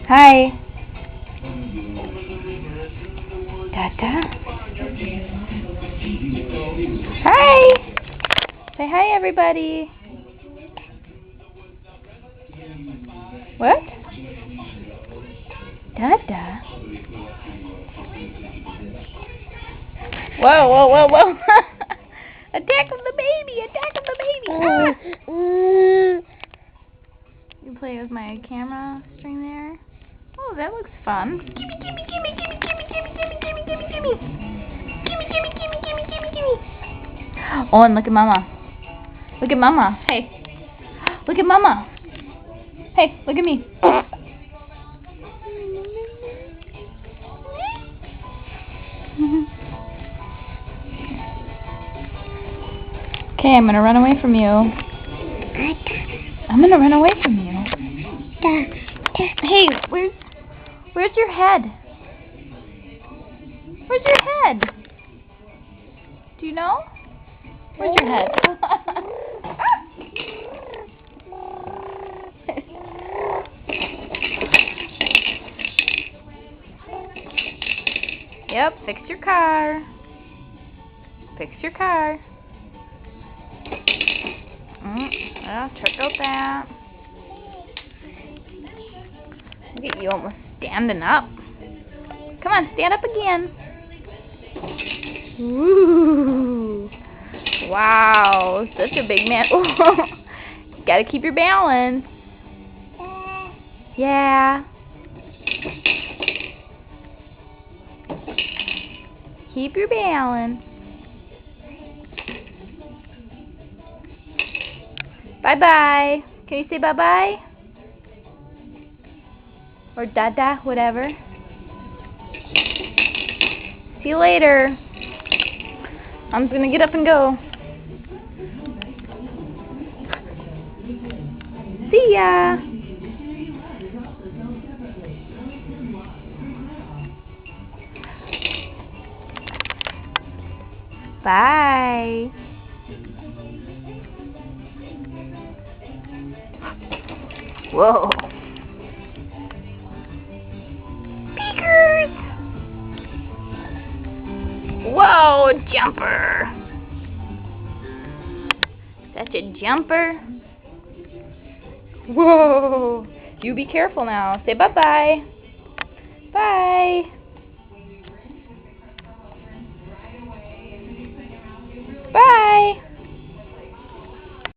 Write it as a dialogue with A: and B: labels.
A: Hi. Dada. Hi. Say hi, everybody. What? Dada. Whoa, whoa, whoa, whoa. Attack of the baby! Attack of the baby! Ah. You play with my camera string there. Oh, that looks fun. Gimme, gimme, gimme, gimme, gimme, gimme, gimme, gimme, gimme, gimme. Gimme, gimme, gimme, gimme, gimme, gimme. Oh, and look at Mama. Look at Mama. Hey. Look at Mama. Hey, look at me. Okay, I'm gonna run away from you. I'm gonna run away from you. Hey, where's your head? Where's your head? Do you know? Where's your head? Yep, fix your car. Fix your car. Well, check out that. Look at you almost standing up. Come on, stand up again. Woo! Wow, such a big man. You gotta keep your balance. Yeah. Keep your balance. Bye-bye. Can you say bye-bye? Or dada, whatever. See you later. I'm gonna get up and go. See ya. Bye. Whoa. Speakers. Whoa, jumper. Such a jumper. Whoa. You be careful now. Say bye-bye. Bye. Bye.